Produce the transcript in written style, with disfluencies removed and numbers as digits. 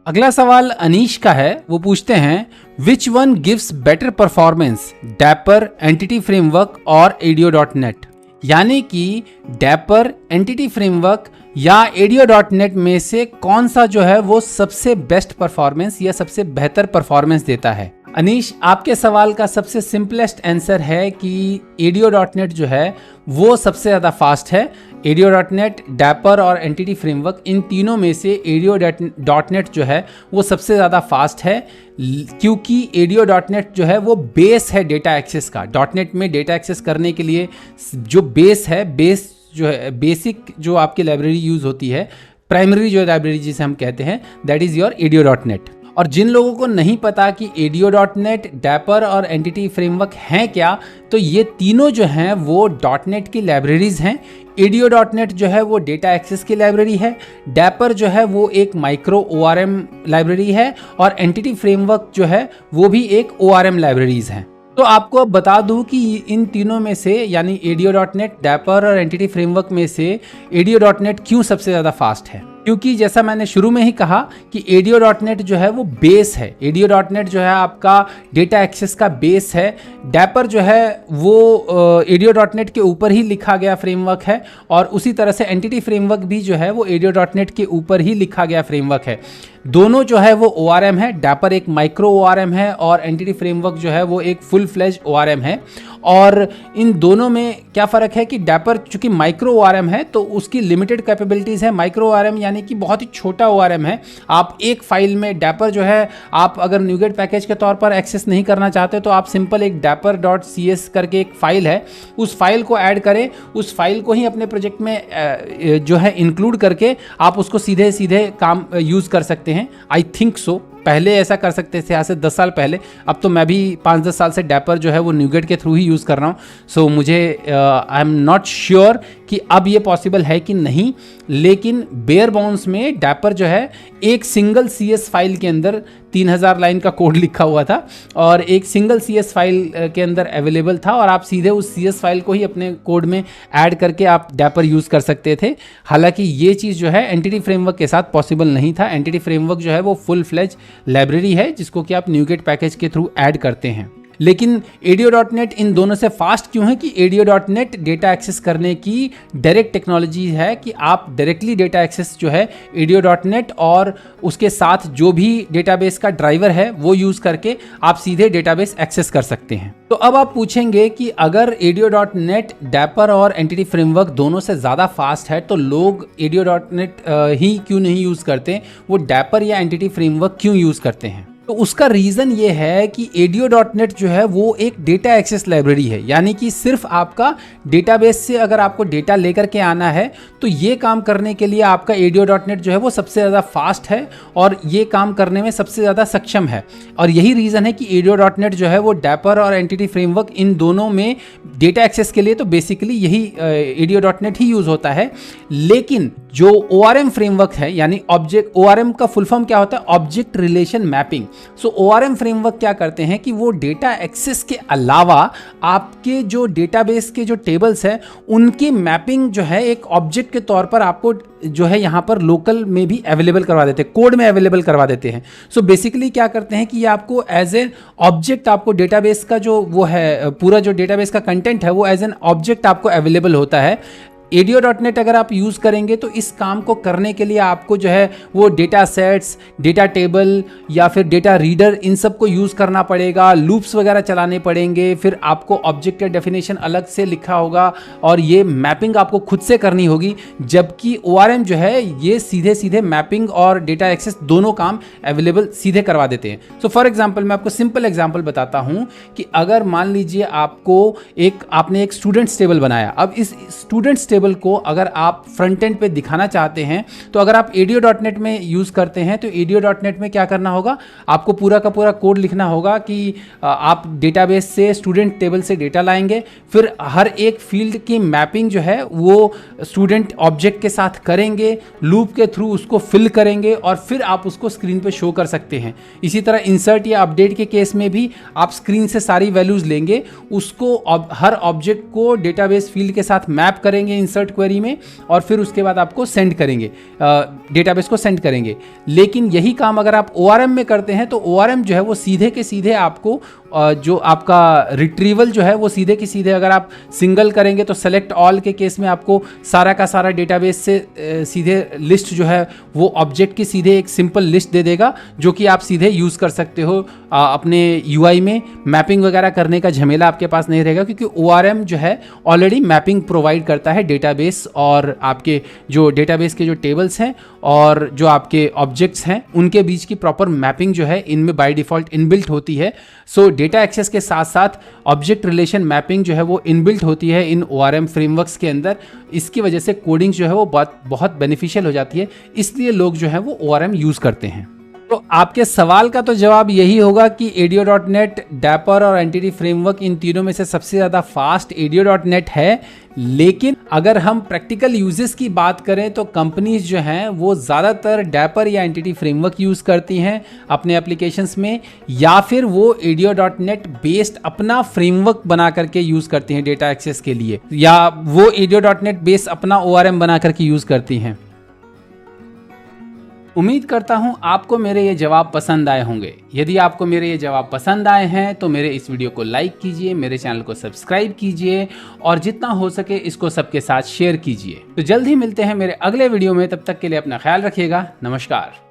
अगला सवाल अनीश का है। वो पूछते हैं which one gives better performance, dapper, entity framework और ADO.NET। यानी कि डैपर, एंटिटी फ्रेमवर्क या ADO.NET में से कौन सा जो है वो सबसे बेस्ट परफॉर्मेंस या सबसे बेहतर परफॉर्मेंस देता है। अनीश, आपके सवाल का सबसे सिंपलेस्ट आंसर है कि ADO.NET जो है वो सबसे ज़्यादा फास्ट है। ADO.NET, डैपर और एंटिटी फ्रेमवर्क, इन तीनों में से ADO.NET जो है वो सबसे ज़्यादा फास्ट है, क्योंकि ADO.NET जो है वो बेस है डेटा एक्सेस का। .NET में डेटा एक्सेस करने के लिए जो बेस है, बेस जो है, बेसिक जो आपकी लाइब्रेरी यूज़ होती है, प्राइमरी जो लाइब्रेरी जिसे हम कहते हैं, दैट इज़ योर ADO.NET। और जिन लोगों को नहीं पता कि ADO.NET, डैपर और एंटिटी फ्रेमवर्क हैं क्या, तो ये तीनों जो हैं वो .NET की लाइब्रेरीज हैं। ADO.NET जो है वो डेटा एक्सेस की लाइब्रेरी है, डैपर जो है वो एक माइक्रो ORM लाइब्रेरी है और एंटिटी फ्रेमवर्क जो है वो भी एक ORM लाइब्रेरीज हैं। तो आपको अब बता दूं कि इन तीनों में से यानी ADO.NET, डैपर और एंटिटी फ्रेमवर्क में से ADO.NET क्यों सबसे ज़्यादा फास्ट है। क्योंकि जैसा मैंने शुरू में ही कहा कि ADO.NET जो है वो बेस है। ADO.NEट जो है आपका डेटा एक्सेस का बेस है। डैपर जो है वो ADO.NET के ऊपर ही लिखा गया फ्रेमवर्क है और उसी तरह से एंटिटी फ्रेमवर्क भी जो है वो ADO.NET के ऊपर ही लिखा गया फ्रेमवर्क है। दोनों जो है वो ORM है। डैपर एक माइक्रो ORM है और एंटिटी फ्रेमवर्क जो है वो एक फुल फ्लेज ORM है। और इन दोनों में क्या फ़र्क है कि डैपर चूंकि माइक्रो ORM है तो उसकी लिमिटेड कैपेबिलिटीज़ है। माइक्रो ORM यानी कि बहुत ही छोटा ORM है। आप एक फाइल में डैपर जो है, आप अगर न्यूगेट पैकेज के तौर पर एक्सेस नहीं करना चाहते तो आप सिंपल एक dapper.cs करके एक फाइल है, उस फाइल को ऐड करें, उस फाइल को ही अपने प्रोजेक्ट में जो है इंक्लूड करके आप उसको सीधे सीधे काम यूज़ कर सकते हैं। आई थिंक सो, पहले ऐसा कर सकते थे, आज से 10 साल पहले। अब तो मैं भी 5-10 साल से डैपर जो है वो न्यूगेट के थ्रू ही यूज़ कर रहा हूँ। सो मुझे आई एम नॉट श्योर कि अब ये पॉसिबल है कि नहीं, लेकिन बेयर बोन्स में डैपर जो है एक सिंगल CS फाइल के अंदर 3000 लाइन का कोड लिखा हुआ था और एक सिंगल CS फाइल के अंदर अवेलेबल था और आप सीधे उस CS फाइल को ही अपने कोड में ऐड करके आप डैपर यूज़ कर सकते थे। हालांकि ये चीज़ जो है एंटिटी फ्रेमवर्क के साथ पॉसिबल नहीं था। एंटिटी फ्रेमवर्क जो है वो फुल फ्लेज लाइब्रेरी है जिसको कि आप न्यूगेट पैकेज के थ्रू ऐड करते हैं। लेकिन ADO.NET इन दोनों से फास्ट क्यों है कि ADO.NET डेटा एक्सेस करने की डायरेक्ट टेक्नोलॉजी है कि आप डायरेक्टली डेटा एक्सेस जो है ADO.NET और उसके साथ जो भी डेटाबेस का ड्राइवर है वो यूज़ करके आप सीधे डेटाबेस एक्सेस कर सकते हैं। तो अब आप पूछेंगे कि अगर ADO.NET, डैपर और एंटिटी फ्रेमवर्क दोनों से ज़्यादा फास्ट है तो लोग ADO.NET ही क्यों नहीं यूज़ करते, वो डैपर या एंटिटी फ्रेमवर्क क्यों यूज़ करते हैं। तो उसका रीज़न ये है कि ADO.NET जो है वो एक डेटा एक्सेस लाइब्रेरी है, यानी कि सिर्फ आपका डेटाबेस से अगर आपको डेटा लेकर के आना है तो ये काम करने के लिए आपका ADO.NET जो है वो सबसे ज़्यादा फास्ट है और ये काम करने में सबसे ज़्यादा सक्षम है। और यही रीज़न है कि ADO.NET जो है वो डैपर और एंटिटी फ्रेमवर्क इन दोनों में डेटा एक्सेस के लिए तो बेसिकली यही ADO.NET ही यूज़ होता है। लेकिन जो ORM फ्रेमवर्क है, यानी ऑब्जेक्ट, ORM का फुल फॉर्म क्या होता है, ऑब्जेक्ट रिलेशन मैपिंग। सो ORM फ्रेमवर्क क्या करते हैं कि वो डेटा एक्सेस के अलावा आपके जो डेटाबेस के जो टेबल्स हैं उनकी मैपिंग जो है एक ऑब्जेक्ट के तौर पर आपको जो है यहाँ पर लोकल में भी अवेलेबल करवा देते हैं, कोड में अवेलेबल करवा देते हैं। सो बेसिकली क्या करते हैं कि ये आपको एज एन ऑब्जेक्ट, आपको डेटाबेस का जो वो है, पूरा जो डेटाबेस का कंटेंट है वो एज एन ऑब्जेक्ट आपको अवेलेबल होता है। ADO.NET अगर आप यूज़ करेंगे तो इस काम को करने के लिए आपको जो है वो डेटा सेट्स, डेटा टेबल या फिर डेटा रीडर, इन सब को यूज़ करना पड़ेगा, लूप्स वगैरह चलाने पड़ेंगे, फिर आपको ऑब्जेक्ट का डेफिनेशन अलग से लिखा होगा और ये मैपिंग आपको खुद से करनी होगी। जबकि ORM जो है ये सीधे सीधे मैपिंग और डेटा एक्सेस दोनों काम अवेलेबल सीधे करवा देते हैं। सो फॉर एग्जाम्पल मैं आपको सिंपल एग्जाम्पल बताता हूँ कि अगर मान लीजिए आपने एक स्टूडेंट्स टेबल बनाया। अब इस स्टूडेंट्स टेबल को अगर आप फ्रंट एंड पे दिखाना चाहते हैं तो अगर आप ADO.NET में यूज करते हैं तो ADO.NET में क्या करना होगा, आपको पूरा का पूरा कोड लिखना होगा कि आप डेटाबेस से स्टूडेंट टेबल से डेटा लाएंगे, फिर हर एक फील्ड की मैपिंग जो है वो स्टूडेंट ऑब्जेक्ट के साथ करेंगे, लूप के थ्रू उसको फिल करेंगे और फिर आप उसको स्क्रीन पे शो कर सकते हैं। इसी तरह इंसर्ट या अपडेट के केस में भी आप स्क्रीन से सारी वैल्यूज लेंगे, उसको हर ऑब्जेक्ट को डेटाबेस फील्ड के साथ मैप करेंगे इंसर्ट क्वेरी में और फिर उसके बाद आपको सेंड करेंगे, डेटाबेस को सेंड करेंगे। लेकिन यही काम अगर आप ORM में करते हैं तो ORM जो है वो सीधे के सीधे आपको जो आपका रिट्रीवल जो है वो सीधे के सीधे, अगर आप सिंगल करेंगे तो सेलेक्ट ऑल के केस में आपको सारा का सारा डेटाबेस से सीधे लिस्ट जो है वो ऑब्जेक्ट की सीधे एक सिंपल लिस्ट दे देगा, जो कि आप सीधे यूज़ कर सकते हो अपने UI में। मैपिंग वगैरह करने का झमेला आपके पास नहीं रहेगा, क्योंकि ORM जो है ऑलरेडी मैपिंग प्रोवाइड करता है डेटाबेस और आपके जो डेटाबेस के जो टेबल्स हैं और जो आपके ऑब्जेक्ट्स हैं उनके बीच की प्रॉपर मैपिंग जो है इनमें बाय डिफ़ॉल्ट इनबिल्ट होती है। सो डेटा एक्सेस के साथ साथ ऑब्जेक्ट रिलेशन मैपिंग जो है वो इनबिल्ट होती है इन ORM फ्रेमवर्क्स के अंदर। इसकी वजह से कोडिंग जो है वो बहुत बेनिफिशियल हो जाती है, इसलिए लोग जो है वो ORM यूज़ करते हैं। तो आपके सवाल का तो जवाब यही होगा कि ADO.NET, डैपर और एंटिटी फ्रेमवर्क इन तीनों में से सबसे ज़्यादा फास्ट ADO.NET है। लेकिन अगर हम प्रैक्टिकल यूजेस की बात करें तो कंपनीज जो हैं वो ज़्यादातर डैपर या एंटिटी फ्रेमवर्क यूज़ करती हैं अपने एप्लीकेशंस में, या फिर वो ADO.NET बेस्ड अपना फ्रेमवर्क बना करके यूज़ करती हैं डेटा एक्सेस के लिए, या वो ADO.NET बेस्ड अपना ORM बना करके यूज़ करती हैं। उम्मीद करता हूं आपको मेरे ये जवाब पसंद आए होंगे। यदि आपको मेरे ये जवाब पसंद आए हैं तो मेरे इस वीडियो को लाइक कीजिए, मेरे चैनल को सब्सक्राइब कीजिए और जितना हो सके इसको सबके साथ शेयर कीजिए। तो जल्द ही मिलते हैं मेरे अगले वीडियो में, तब तक के लिए अपना ख्याल रखिएगा। नमस्कार।